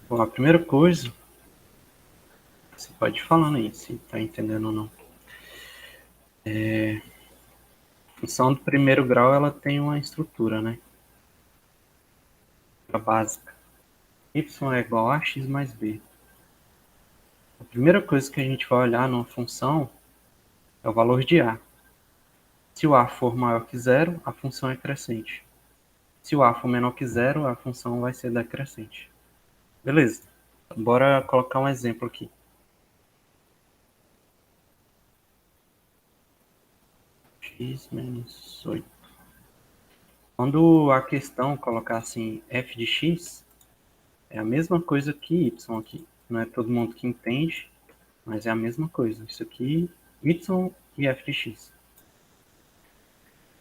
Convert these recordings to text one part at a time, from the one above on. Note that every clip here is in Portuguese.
Bom, a primeira coisa, você pode ir falando aí, se tá entendendo ou não. A função do primeiro grau, ela tem uma estrutura, né? A básica. Y é igual a x mais b. A primeira coisa que a gente vai olhar numa função é o valor de a. Se o a for maior que zero, a função é crescente. Se o a for menor que zero, a função vai ser decrescente. Beleza. Bora colocar um exemplo aqui. X menos 8. Quando a questão colocar assim f de x, é a mesma coisa que y aqui. Não é todo mundo que entende, mas é a mesma coisa. Isso aqui, y e f de x.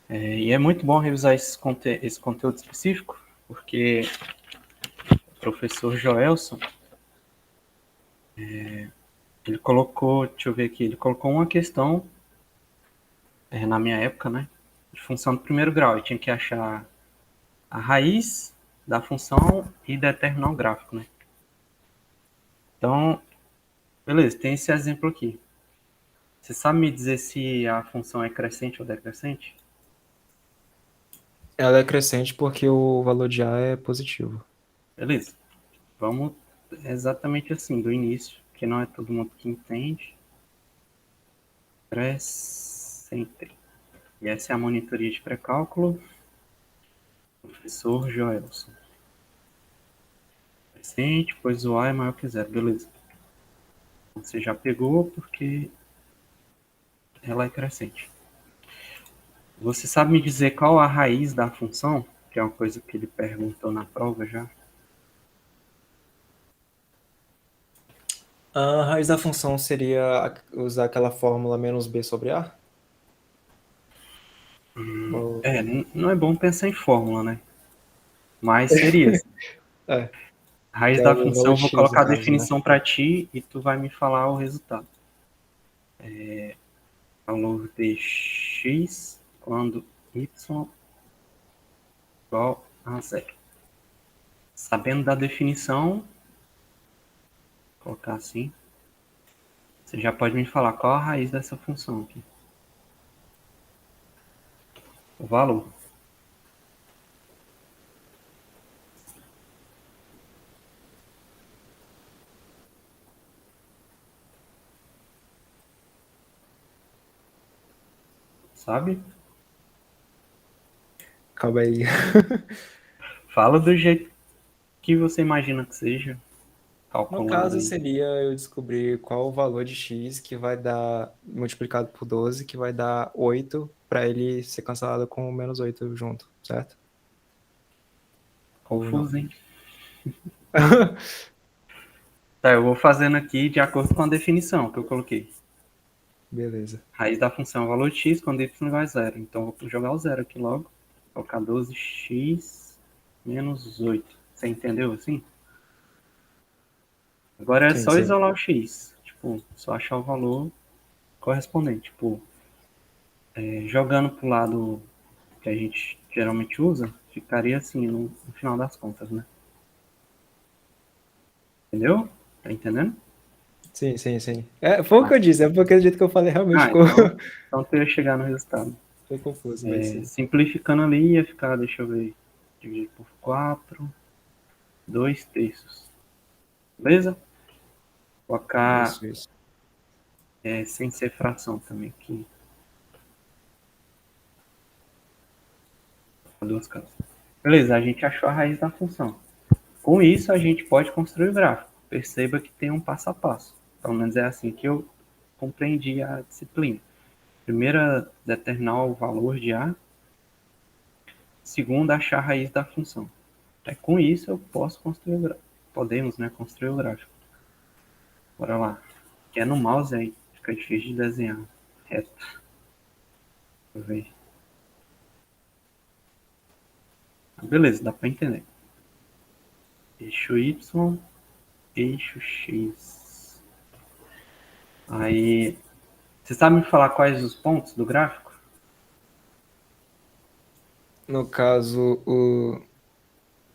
E é muito bom revisar esse conteúdo específico, porque o professor Joelson, ele colocou, deixa eu ver aqui, ele colocou uma questão, na minha época, né, de função do primeiro grau. E tinha que achar a raiz da função e determinar o gráfico, né. Então, beleza, tem esse exemplo aqui. Você sabe me dizer se a função é crescente ou decrescente? Ela é crescente porque o valor de A é positivo. Beleza. Vamos exatamente assim, do início, que não é todo mundo que entende. Crescente. E essa é a monitoria de pré-cálculo. Professor Joelson. Crescente, pois o A é maior que zero. Beleza. Você já pegou porque ela é crescente. Você sabe me dizer qual a raiz da função? Que é uma coisa que ele perguntou na prova já. A raiz da função seria usar aquela fórmula menos b sobre A? Ou- Não é bom pensar em fórmula, né? Mas seria. É, A que raiz é da o função, valor eu vou x, no colocar a caso, né? definição para ti e tu vai me falar o resultado. Valor de x quando y igual a zero. Sabendo da definição, vou colocar assim, você já pode me falar qual a raiz dessa função aqui. O valor. Sabe? Calma aí. Fala do jeito que você imagina que seja, No calculando caso, aí. seria eu descobrir qual o valor de x que vai dar, multiplicado por 12, que vai dar 8, para ele ser cancelado com o menos 8 junto, certo? Ou não? Confuso, hein? Tá, eu vou fazendo aqui de acordo com a definição que eu coloquei. Beleza. Raiz da função é o valor de x quando y igual a zero. Então, vou jogar o zero aqui logo. Vou colocar 12x menos 8. Você entendeu assim? Agora é Sim, só sim. isolar o x. Tipo, só achar o valor correspondente. Tipo, jogando pro lado que a gente geralmente usa, ficaria assim no final das contas, né? Entendeu? Tá entendendo? Sim, sim, sim. É, foi o que Ah, eu disse, é porque do jeito que eu falei realmente ficou, então tu ia chegar no resultado. ficou confuso, mas sim. Simplificando ali, ia ficar, deixa eu ver, dividido por 4, 2 terços. Beleza? Colocar Isso. sem ser fração também, aqui. Duas casas. Beleza, a gente achou a raiz da função. Com isso, a gente pode construir o gráfico. Perceba que tem um passo a passo. Pelo menos é assim que eu compreendi a disciplina. Primeiro, determinar o valor de A. Segundo, achar a raiz da função. Com isso, eu posso construir o gráfico. Podemos, né, construir o gráfico. Bora lá. Que é no mouse aí. Fica difícil de desenhar. Reto. Deixa eu ver. Beleza, dá para entender. Eixo Y, eixo X. Aí, você sabe me falar quais os pontos do gráfico? No caso,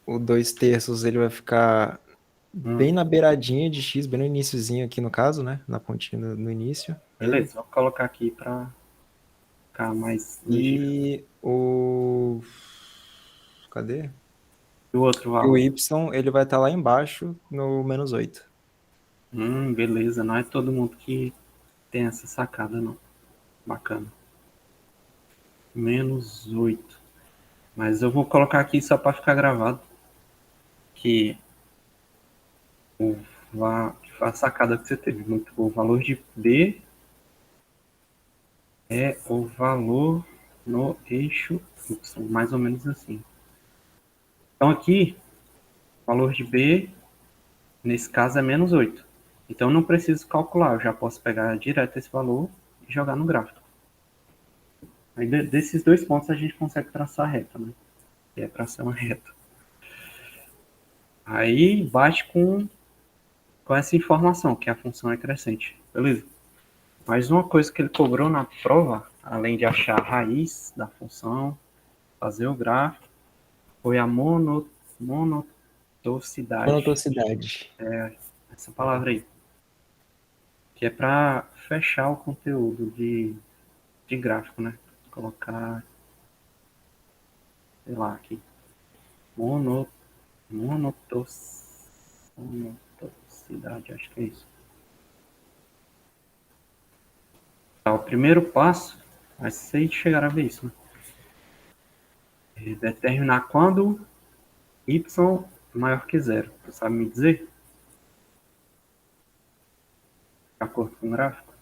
o 2 terços ele vai ficar bem na beiradinha de x, bem no iniciozinho aqui no caso, né? Na pontinha no início. Beleza, vou colocar aqui para ficar mais legível. E o... Cadê? E o outro E o valor? y, ele vai estar lá embaixo no -8. Beleza, não é todo mundo que tem essa sacada, não. Bacana. -8. Mas eu vou colocar aqui só para ficar gravado que a sacada que você teve muito bom. O valor de B é o valor no eixo Y, mais ou menos assim. Então aqui, o valor de B, nesse caso, é -8. Então eu não preciso calcular, eu já posso pegar direto esse valor e jogar no gráfico. Aí desses dois pontos a gente consegue traçar a reta, né? Que é para ser uma reta. Aí bate com essa informação, que a função é crescente. Beleza? Mas uma coisa que ele cobrou na prova, além de achar a raiz da função, fazer o gráfico, foi a monotocidade. Monotocidade. Essa palavra aí. Que é para fechar o conteúdo de gráfico, né? Colocar, sei lá, aqui. Mono, monotocidade, acho que é isso. Tá, o primeiro passo, mas vocês chegaram a ver isso, né? É determinar quando y maior que zero. Você sabe me dizer? De acordo com o gráfico?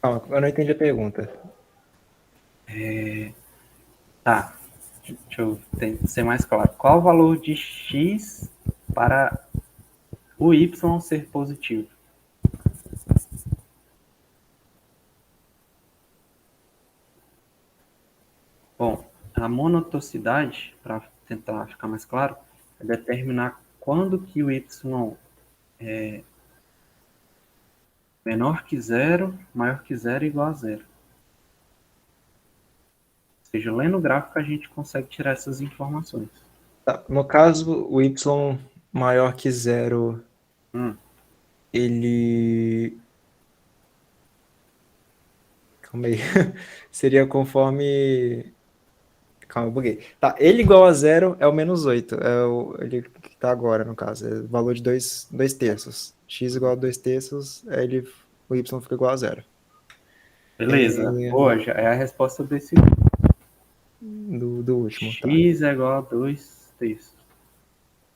Calma, eu não entendi a pergunta. Tá, deixa eu ser mais claro. Qual o valor de x para o y ser positivo? Bom, a monotocidade, para tentar ficar mais claro, é determinar quando que o y é menor que zero, maior que zero e igual a zero. Ou seja, lendo o gráfico a gente consegue tirar essas informações. Tá, no caso, o y maior que zero, ele... Calma aí. Seria conforme... Calma, eu buguei. Tá, ele igual a zero é o -8. Ele que tá agora, no caso. É o valor de 2 terços. X igual a 2 terços, o y fica igual a zero. Beleza, boa, já é a resposta desse Do último, tá. x é igual a 2 terços.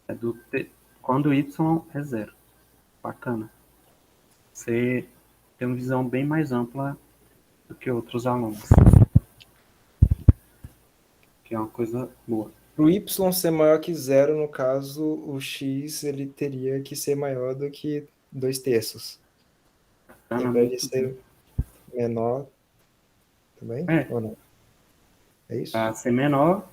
É quando y é zero. Bacana. Você tem uma visão bem mais ampla do que outros alunos. Que é uma coisa boa. Para o y ser maior que zero, no caso, o x ele teria que ser maior do que 2 terços. Em Bacana, vez de muito bem. ser menor também, É, ou não? É isso? para ser menor,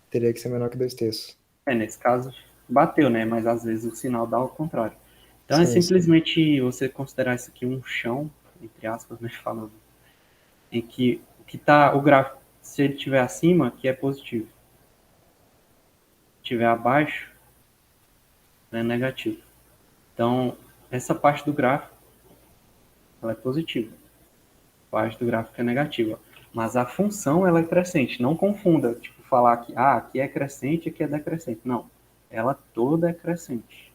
Teria que ser menor que 2 terços. nesse caso, bateu, né? Mas às vezes o sinal dá ao contrário. Então é Sim, sim. simplesmente você considerar isso aqui um chão, entre aspas, né, falando, em que o gráfico, se ele estiver acima, que é positivo. Se estiver abaixo, é negativo. Então, essa parte do gráfico, ela é positiva. A parte do gráfico é negativa. Mas a função, ela é crescente. Não confunda, tipo, falar que aqui é crescente, aqui é decrescente. Não. Ela toda é crescente.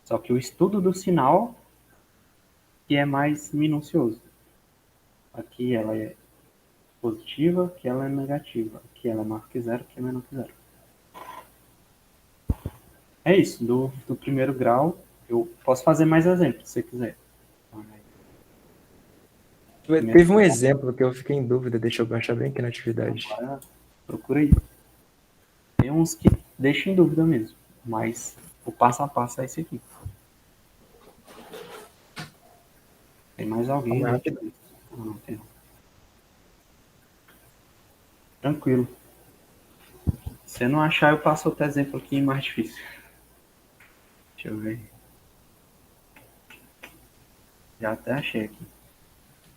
Só que o estudo do sinal que é mais minucioso. Aqui ela é positiva, aqui ela é negativa. Aqui ela é maior que zero, aqui é menor que zero. É isso, do primeiro grau. Eu posso fazer mais exemplos, se você quiser. Teve um exemplo que eu fiquei em dúvida, deixa eu baixar bem aqui na atividade. Agora, procura aí. Tem uns que deixam em dúvida mesmo, mas o passo a passo é esse aqui. Tem mais alguém? Calma, Né? rápido. Não tem. Tranquilo. Se não achar, eu passo outro exemplo aqui mais difícil. Deixa eu ver. Já até achei aqui.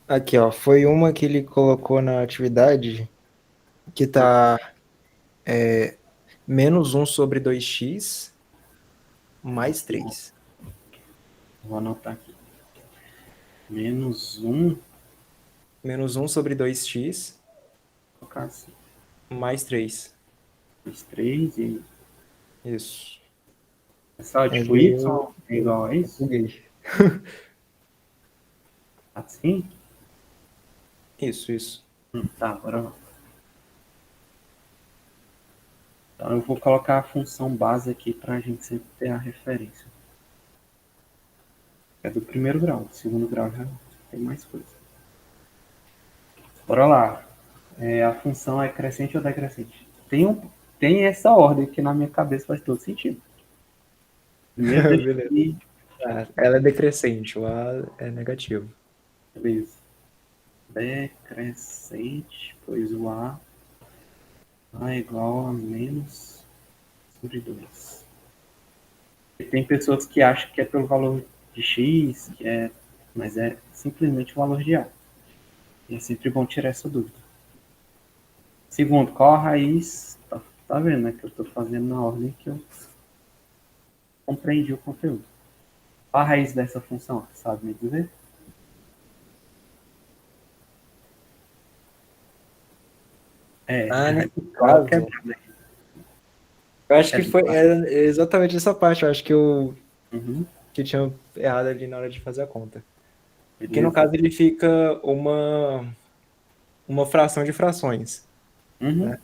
Aqui, ó, foi uma que ele colocou na atividade que tá menos 1 sobre 2x mais 3. Vou anotar aqui. Menos 1, Menos 1 sobre 2x vou colocar assim. mais 3. Mais 3 e... Isso. É só, tipo, y Eu é igual a isso? buguei. Assim? Isso. Tá, agora vai. Então eu vou colocar a função base aqui para a gente sempre ter a referência. É do primeiro grau, do segundo grau já tem mais coisa. Bora lá. A função é crescente ou decrescente? Tem essa ordem que na minha cabeça faz todo sentido. Primeiro deixa Beleza. aqui. Ela é decrescente, o A é negativo. Beleza. Decrescente, pois o A é igual a menos sobre 2. E tem pessoas que acham que é pelo valor de x, mas é simplesmente o valor de A. E é sempre bom tirar essa dúvida. Segundo, qual a raiz? Tá vendo, né? Que eu estou fazendo na ordem que eu compreendi o conteúdo. Qual a raiz dessa função? Sabe me dizer? Nesse Igual caso, quebrada aqui. eu acho que foi exatamente essa parte. Eu acho que eu Uhum, que tinha errado ali na hora de fazer a conta. Que no beleza. caso ele fica uma fração de frações, Uhum, né?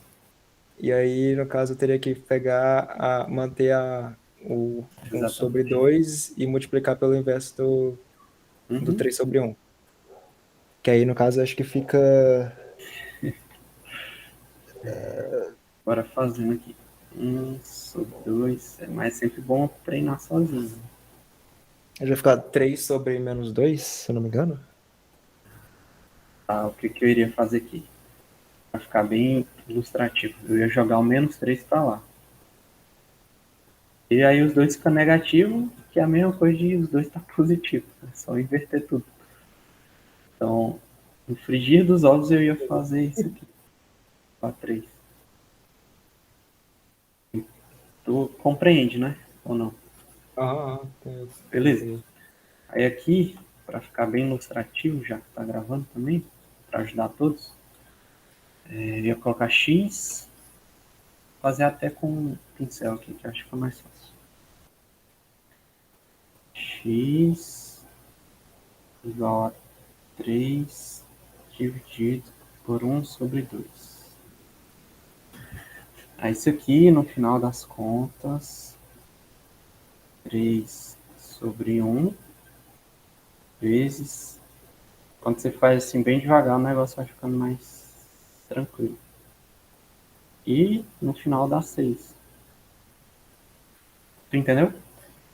E aí, no caso, eu teria que manter o 1 sobre exatamente. 2 e multiplicar pelo inverso do Uhum. 3 sobre 1. Que aí, no caso, acho que fica. Bora fazendo aqui. 1/2. Mas é sempre bom treinar sozinho. Vai ficar 3 sobre menos 2, se eu não me engano. Tá, o que eu iria fazer aqui? Para ficar bem ilustrativo. Eu ia jogar o menos 3 para lá. E aí os dois ficam negativos, que é a mesma coisa de os dois estar tá positivo. É só inverter tudo. Então, no frigir dos ovos eu ia fazer isso aqui. Para 3. Tu compreende, né? Ou não? Eu Beleza. sei. Aí aqui, para ficar bem ilustrativo, já que tá gravando também, para ajudar todos, eu ia colocar X, fazer até com um pincel aqui, que eu acho que fica mais fácil. X igual a 3 dividido por 1/2. Aí isso aqui, no final das contas, 3/1 vezes... Quando você faz assim bem devagar, o negócio vai ficando mais tranquilo. E no final dá 6. Tu entendeu?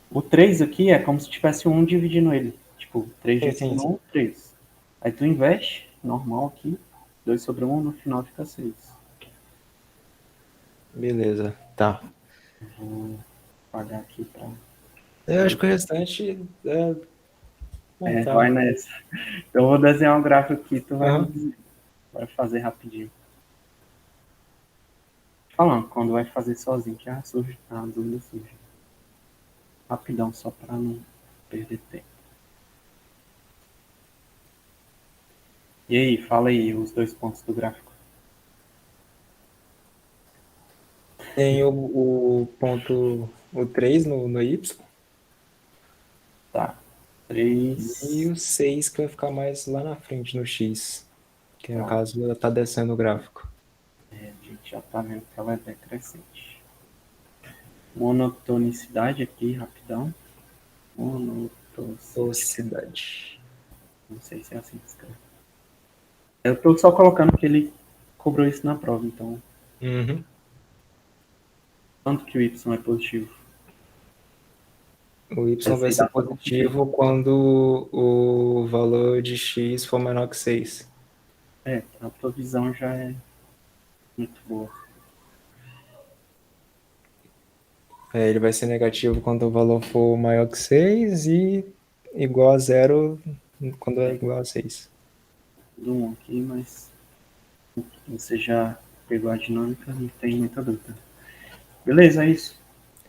O 3 aqui é como se tivesse um dividindo ele. Tipo, 3 Sim, dividido sim, por sim. 1, 3. Aí tu investe, normal aqui, 2/1, no final fica 6. Beleza, tá. Vou pagar aqui pra... Eu acho que o restante é montar. Vai nessa. Então eu vou desenhar um gráfico aqui, tu vai me Aham. dizer. Vai fazer rapidinho. Falando, quando vai fazer sozinho, que surge, a dúvida surge. Rapidão, só pra não perder tempo. E aí, fala aí os 2 pontos do gráfico. Tem o ponto, o 3 no Y, Tá. e 3. o 6 que vai ficar mais lá na frente no X, que no Tá. caso ela tá descendo o gráfico. A gente já tá vendo que ela é decrescente. Monotonicidade aqui, rapidão. Monotonicidade. Velocidade. Não sei se é assim que escreve. Eu tô só colocando que ele cobrou isso na prova, então. Uhum. Quanto que o Y é positivo? O Y Essa vai aí ser dá pra conferir. positivo quando o valor de X for menor que 6. A tua visão já é muito boa. Ele vai ser negativo quando o valor for maior que 6 e igual a zero quando é igual a 6. Do 1 aqui, mas você já pegou a dinâmica, não tem muita dúvida. Beleza, é isso.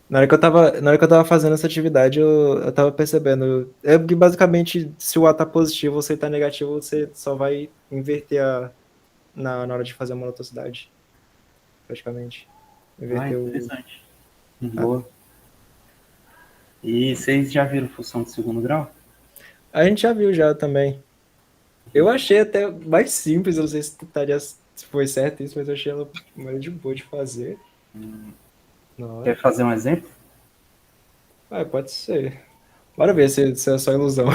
Na hora que eu tava fazendo essa atividade, eu tava percebendo. É porque basicamente, se o A tá positivo, você tá negativo, você só vai inverter na hora de fazer a monotocidade, praticamente. Ah, Inverter o. interessante. Ah. Boa. E vocês já viram função de segundo grau? A gente já viu já também. Eu achei até mais simples, eu não sei se foi certo isso, mas eu achei ela mais de boa de fazer na Quer hora. fazer um exemplo? Ah, pode ser. Bora ver se é só ilusão.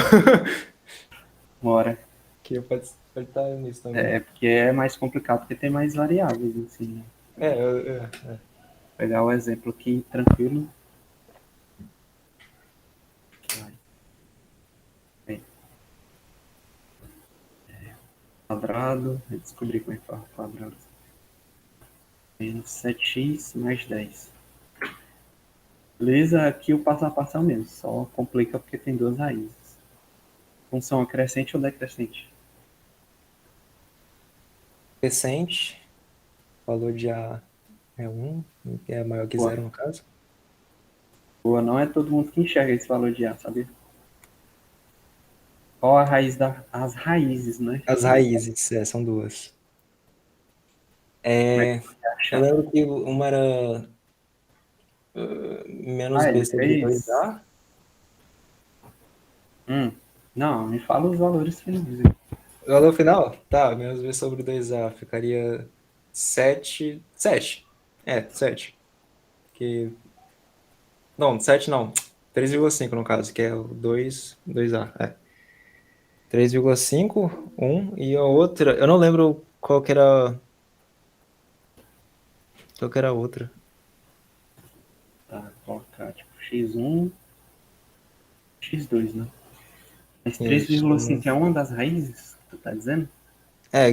Bora. Que pode estar nisso também. É porque é mais complicado porque tem mais variáveis, assim, né? É. Vou pegar o exemplo aqui, tranquilo. Vai. Bem, quadrado, eu descobri como é que fala quadrado. Menos 7x mais 10. Beleza, aqui o passo a passo é o mesmo, só complica porque tem duas raízes. Função acrescente ou decrescente? Crescente, valor de A é 1, que é maior que Boa. zero no caso. Boa, não é todo mundo que enxerga esse valor de A, sabia? Qual a raiz as raízes, né? As raízes, são duas. Como é que É, você eu acha? lembro que uma era menos Ah, B ele sobre fez. 2A. Hum, não, me fala os valores finais. O valor final? Tá, menos B sobre 2A ficaria 7. 7. É, 7. Que, não, 7 não. 3,5 no caso, que é o 2A. É. 3,5, 1. E a outra, eu não lembro qual que era a outra. Tá, colocar tipo x1, x2, né? Mas Isso. 3,5 é uma das raízes, tu tá dizendo?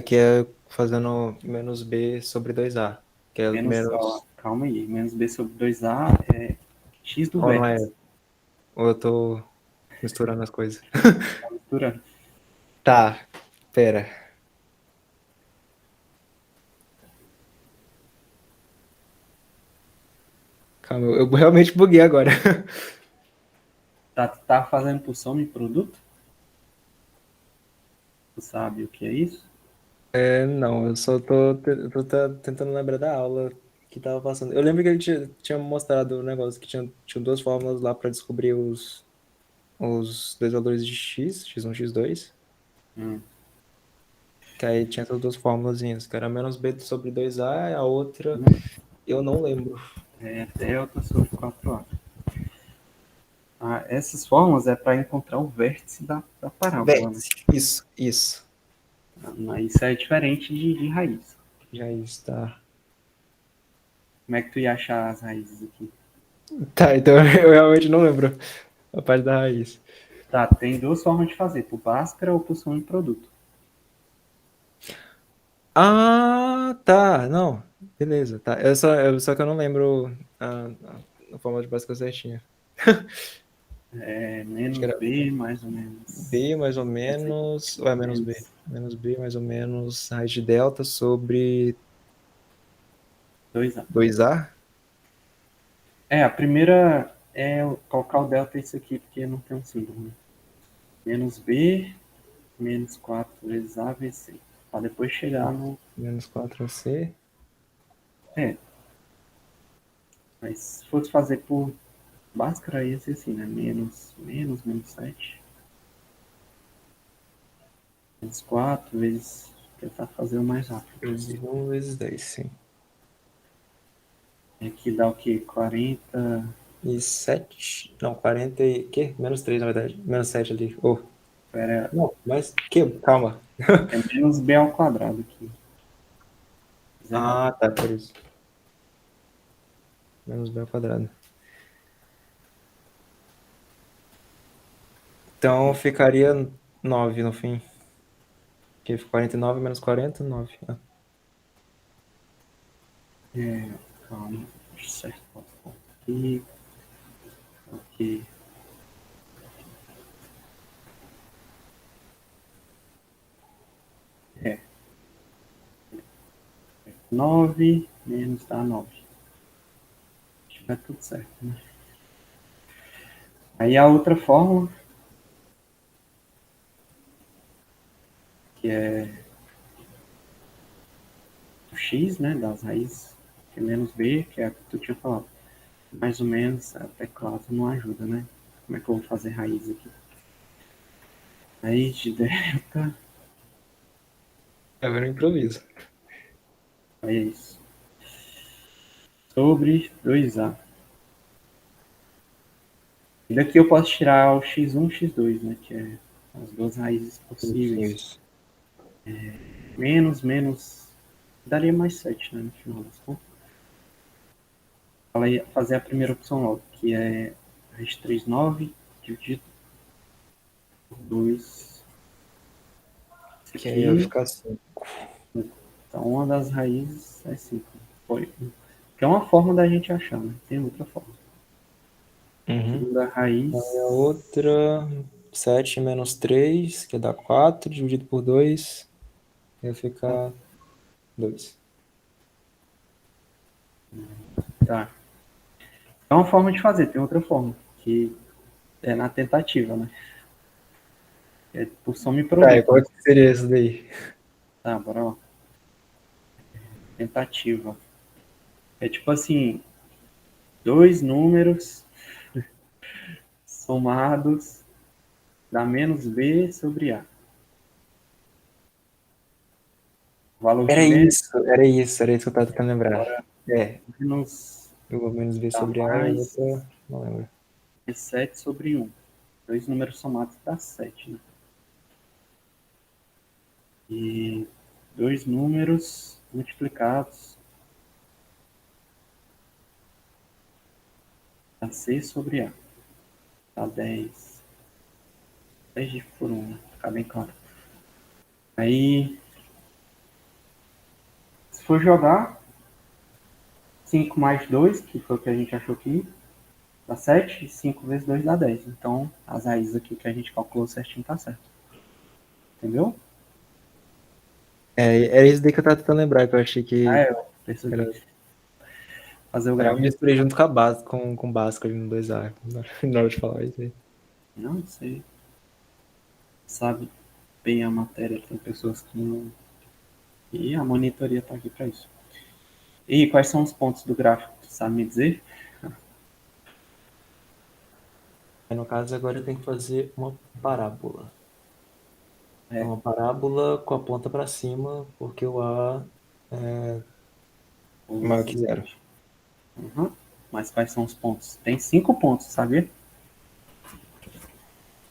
Que é fazendo menos B sobre 2A. Que é Menos, ó, menos. calma aí, menos b sobre 2a é x do Ou não é? vértice. Ou eu tô misturando as coisas. Tá misturando. Tá, pera. Calma, eu realmente buguei agora. Tá fazendo por soma em produto? Tu sabe o que é isso? Não, eu só tô tentando lembrar da aula que tava passando. Eu lembro que ele tinha mostrado o negócio que tinha duas fórmulas lá para descobrir os dois valores de x, x1, x2. Hum, Que aí tinha essas duas fórmulazinhas, que era menos b sobre 2a, e a outra eu não lembro. é delta sobre 4a. Ah, essas fórmulas é para encontrar o vértice da parábola, né? Vértice. Isso. Mas isso é diferente de raiz. Já está. Como é que tu ia achar as raízes aqui? Tá, então eu realmente não lembro a parte da raiz. Tá, tem duas formas de fazer, por Bhaskara ou por soma em produto. Ah, tá. Não, beleza. Tá. Só que eu não lembro a forma de básica certinha. É Acho que menos era b mais ou menos. B mais ou menos. Ou é menos B? Menos Menos B mais ou menos raiz de delta sobre 2a. 2A? É, a primeira é colocar o delta isso aqui, porque não tem um símbolo, né? Menos b, menos 4 vezes a vezes c. Para depois chegar no. Menos 4AC. É, mas se fosse fazer por Bhaskara, ia ser assim, né? Menos 7. Menos 4 vezes. Tentar fazer o mais rápido Vezes possível. 1 vezes 10, sim. Aqui dá o quê? 40. E 7. Não, 40 e. Quê? Menos 3, na verdade. Menos 7 ali. Oh. Pera, Não, mas. Que? Calma. é menos b ao quadrado aqui. Fiz errado. Ah, tá, por isso. Menos B ao quadrado. Então ficaria 9 no fim. Que 49 menos 40, 9. Ah. É, calma. Certo. Aqui. Ok. É. 9 menos dá 9. Tá tudo certo, né? Aí a outra fórmula, que é o x, né, das raízes, que é menos b, que é a que tu tinha falado. Mais ou menos, até claro, não ajuda, né? Como é que eu vou fazer raiz aqui? Raiz de delta, Agora eu improviso. é isso. Sobre 2a. E daqui eu posso tirar o x1 e x2, né? Que é as duas raízes possíveis. Isso. Menos, daria mais 7, né? No final das contas. Ela ia fazer a primeira opção logo, que é raiz de 3, 9, dividido por 2. Isso Que aí vai aqui, ficar assim. então uma das raízes é 5. Foi. Que é uma forma da gente achar, né? Tem outra forma. Uhum. Segunda Aí a raiz, outra, 7 menos 3 que dá 4 dividido por 2 vai ficar 2. tá. É uma forma de fazer, tem outra forma, que é na tentativa, né? É por soma e Tá, e produto, qual né? que seria isso daí? Tá, bora lá. Tentativa. É tipo assim, dois números somados dá menos b sobre a. O valor de b Era isso que eu tava tentando lembrar. agora É, menos eu vou menos B dá sobre A e a mais outra, não lembro. 7 sobre um. Dois números somados dá 7, né? E dois números multiplicados dá c sobre a. Dá 10. 10 por 1, né? Ficar bem claro. Aí, se for jogar, 5 mais 2, que foi o que a gente achou aqui, dá 7. E 5 vezes 2 dá 10. Então, as raízes aqui que a gente calculou certinho tá certo. Entendeu? É, era isso daí que eu tava tentando lembrar, que eu achei Ah, que eu percebi. era. Fazer o Aí eu gráfico. misturei junto com a base, com o básico ali no 2A, na hora de falar isso aí. Não, você sabe bem a matéria, tem pessoas que não. E a monitoria tá aqui para isso. E quais são os pontos do gráfico? Sabe me dizer? Aí, no caso, agora eu tenho que fazer uma parábola. É É, uma parábola com a ponta para cima, porque o A é o maior que zero. seguinte. Uhum. Mas quais são os pontos? Tem 5 pontos, sabia?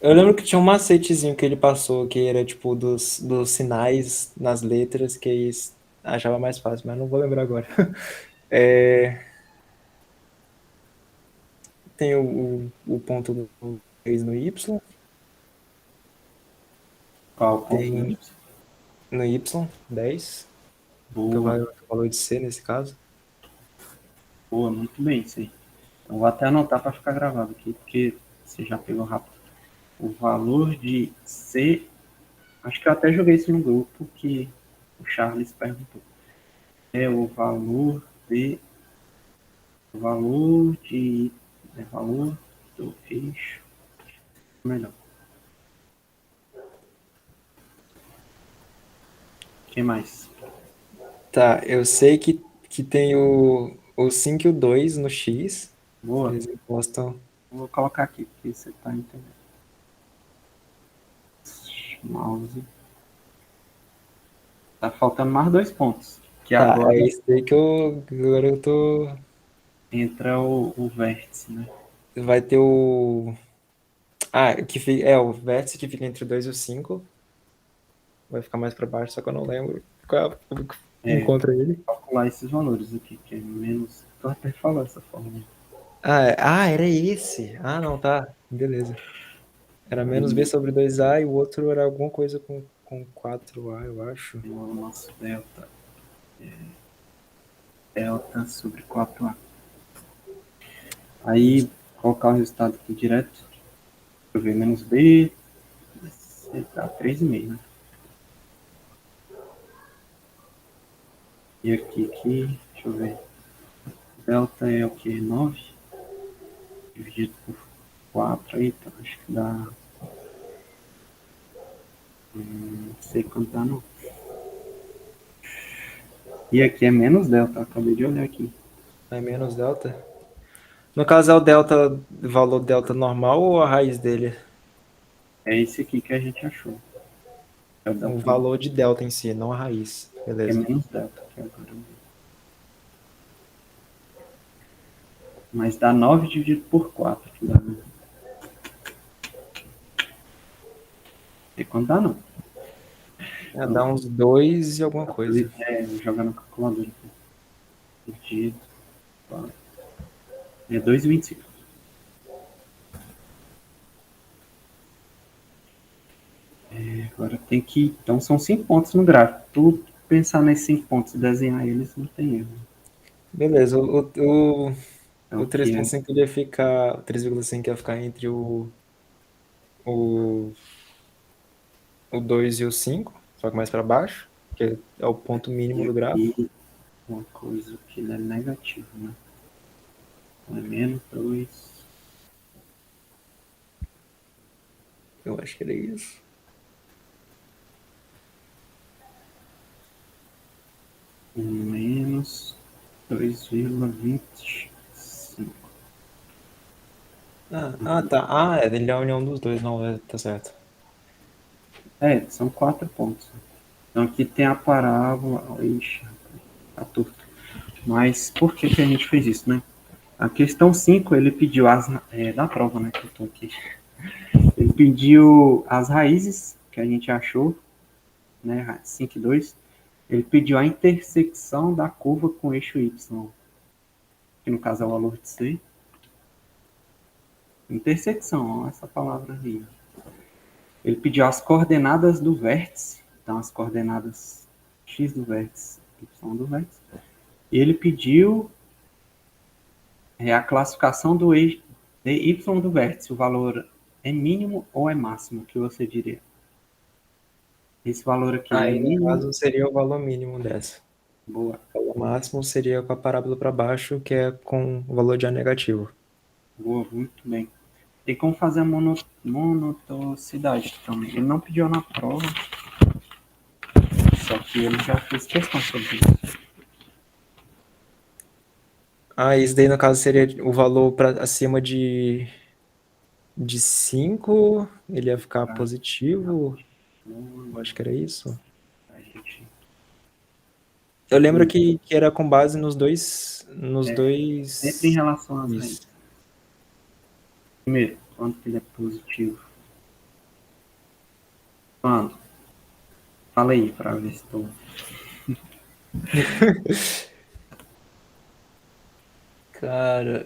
Eu lembro que tinha um macetezinho que ele passou, que era tipo dos sinais nas letras, que aí achava mais fácil, mas não vou lembrar agora. É, tem o ponto do 3 no Y, Qual o ponto do tem Y? no Y 10 que é o Boa, valor de C nesse caso. boa, muito bem isso aí. Então vou até anotar para ficar gravado aqui, porque você já pegou rápido. O valor de C, acho que eu até joguei isso no grupo que o Charles perguntou. É o valor do eixo, melhor. O que mais? Tá, eu sei que tem o 5 e o 2 no X, que Boa. eles encostam. Vou colocar aqui, porque você tá entendendo. Mouse. Tá faltando mais 2 pontos. Que Tá, agora é isso daí agora eu tô. entra o vértice, né? Vai ter o. Ah, é o vértice que fica entre o 2 e o 5. Vai ficar mais pra baixo, só que eu não lembro como que É, encontra ele. calcular esses valores aqui, que é menos. Tu até falou essa forma. Era esse. Ah, não, tá. Beleza. Era menos B Aí sobre 2A e o outro era alguma coisa com 4A, eu acho. tem o nosso delta. Delta sobre 4a. Aí, Isso. colocar o resultado aqui direto. Deixa eu ver, menos B, dá 3,5, né? E aqui, deixa eu ver. Delta é o que? 9 dividido por 4 aí, então acho que dá. Não sei quanto dá não. E aqui é menos delta, acabei de olhar aqui. É menos delta? No caso é o delta, valor delta normal ou a raiz dele? É esse aqui que a gente achou. É o O delta normal. valor de delta em si, não a raiz. É Beleza. menos delta aqui agora. Mas dá 9 dividido por 4. Que dá. Não sei quanto dá não. É, dá uns 2 e alguma coisa. Vou jogar no calculador aqui. Dividido. É 2,25. Agora tem que. Então são 5 pontos no gráfico. Tu pensar nesses 5 pontos e desenhar eles, não tem erro. Beleza, Então o aqui é 3,5 ele ia ficar. O 3,5 ia ficar entre o, o 2 e o 5, só que mais para baixo, que é o ponto mínimo e do gráfico. aqui uma coisa que ele é negativo, né? Então é menos 2, Eu acho que era isso. menos 2,25. Tá. Ah, ele é a união dos dois, não, tá certo. São 4 pontos. Então aqui tem a parábola. Ixi, tá torto. Mas por que a gente fez isso, né? A questão 5 ele pediu da prova, né? Que eu tô aqui. Ele pediu as raízes que a gente achou, né? 5 e 2. Ele pediu a intersecção da curva com o eixo Y, que no caso é o valor de C. Intersecção, ó, essa palavra aí. Ele pediu as coordenadas do vértice, então as coordenadas x do vértice, y do vértice. E ele pediu a classificação do eixo de y do vértice, o valor é mínimo ou é máximo, o que você diria? Esse valor aqui, ele é Aí, no mínimo? caso, seria o valor mínimo dessa. Boa, O valor máximo seria com a parábola para baixo, que é com o valor de A negativo. boa, muito bem. Tem como fazer a monotocidade também. Ele não pediu na prova, só que ele já fez questão sobre isso. Isso daí, no caso, seria o valor para acima de 5, ele ia ficar Tá? positivo. Eu Então, acho que era isso. a gente Eu lembro foi que era com base nos sempre em dois. relação às raízes. Isso. Primeiro, quando ele é positivo. Quando? Fala aí para ver se estou. Cara,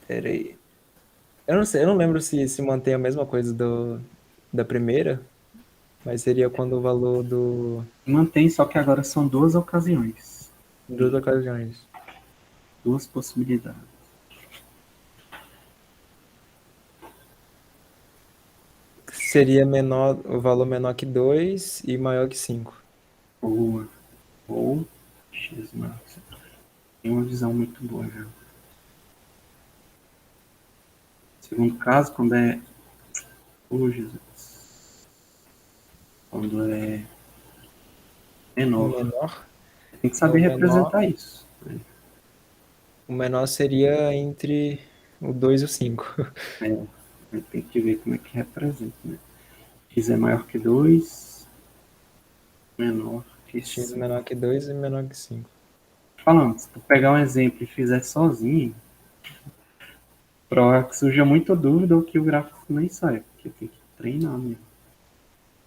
pera aí. Eu não sei, eu não lembro se mantém a mesma coisa da primeira, mas seria quando o valor Mantém, só que agora são duas ocasiões. duas ocasiões. Duas possibilidades. Seria menor, o valor menor que 2 e maior que 5. Ou X máximo. Tem uma visão muito boa já. Segundo caso, quando é. Oh, Jesus. Quando é menor. Menor? Tem que É saber representar isso. Né? O menor seria entre o 2 e o 5. Tem que ver como é que representa. Né? X é maior que 2, menor que X 5. menor que 2 e menor que 5. Falando, se tu pegar um exemplo e fizer sozinho, provável que surja muita dúvida ou que o gráfico nem sai, porque tem que treinar mesmo.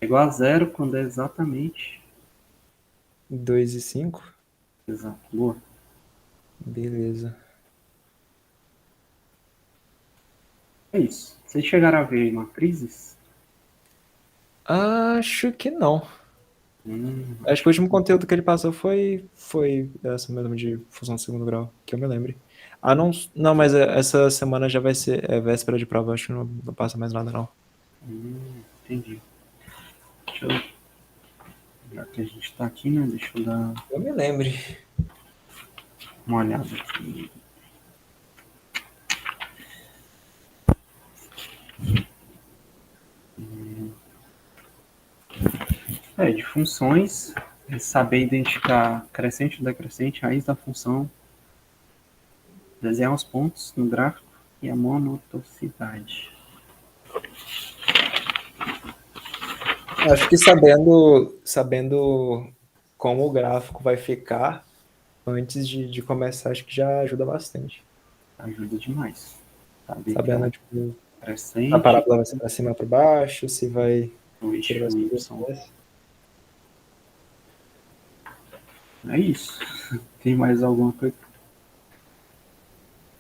É igual a zero quando é exatamente 2 e 5? exato. Boa. Beleza. É isso. Vocês chegaram a ver matrizes? Acho que não. Acho que o último conteúdo que ele passou foi essa mesmo de função de segundo grau, que eu me lembre. Não, mas essa semana já vai ser véspera de prova, acho que não passa mais nada, não. Entendi. Deixa eu Já que a gente tá aqui, né? Deixa eu dar Eu me lembre. uma olhada aqui. De funções, é saber identificar crescente ou decrescente, raiz da função, desenhar os pontos no gráfico e a monotoxicidade. Acho que sabendo como o gráfico vai ficar antes de começar, acho que já ajuda bastante. Ajuda demais. Saber que Sabendo, a tipo, a crescente, parábola vai ser para cima ou para baixo, o se ele vai eixo subir Y. ou descer. É isso. Tem mais alguma coisa?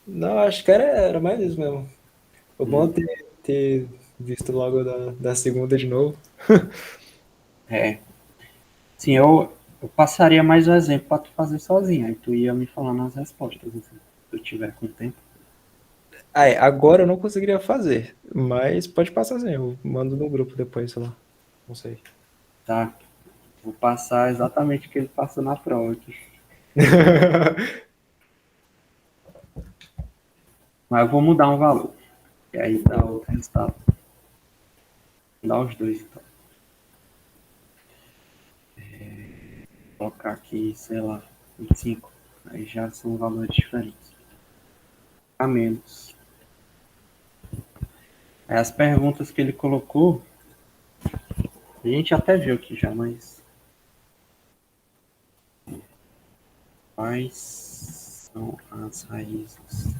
Não, acho que era mais isso mesmo. Foi bom Hum, ter visto logo da segunda de novo. É. Sim, eu passaria mais um exemplo para tu fazer sozinho. Aí tu ia me falando as respostas, assim, se tu tiver com tempo. Ah, agora eu não conseguiria fazer, mas pode passar assim, eu mando no grupo depois, sei lá. Não sei. Tá? Vou passar exatamente o que ele passou na prova aqui. Mas eu vou mudar um valor. E aí dá outro resultado. Dá os dois, então. Vou colocar aqui, sei lá, 25. Aí já são valores diferentes. A menos. Aí as perguntas que ele colocou, a gente até viu aqui já, mas quais são as raízes?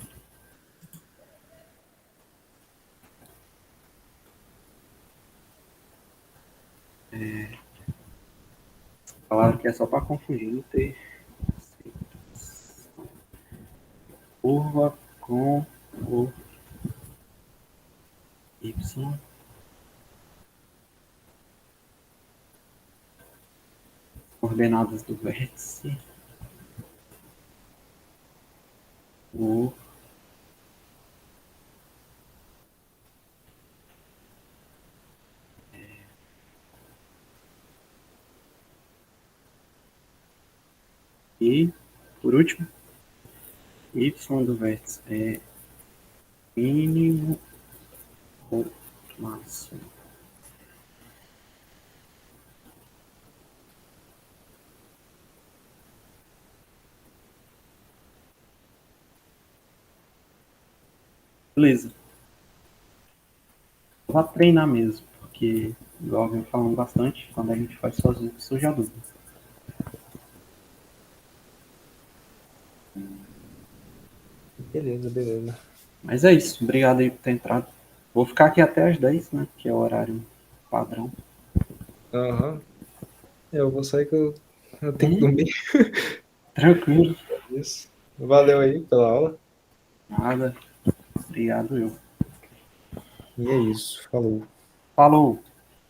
Falaram que é só para confundir, não ter curva com o y, coordenadas do vértice, o e, por último, y do vértice é mínimo ou máximo. Beleza. Vou treinar mesmo, porque, igual eu venho falando bastante, quando a gente faz sozinho, surge a dúvida. Beleza, beleza. Mas é isso. Obrigado aí por ter entrado. Vou ficar aqui até as 10, né? Que é o horário padrão. Aham. Eu vou sair que eu tenho que dormir. Tranquilo. Isso. Valeu aí pela aula. Nada. Obrigado eu. E é isso. Falou. Falou.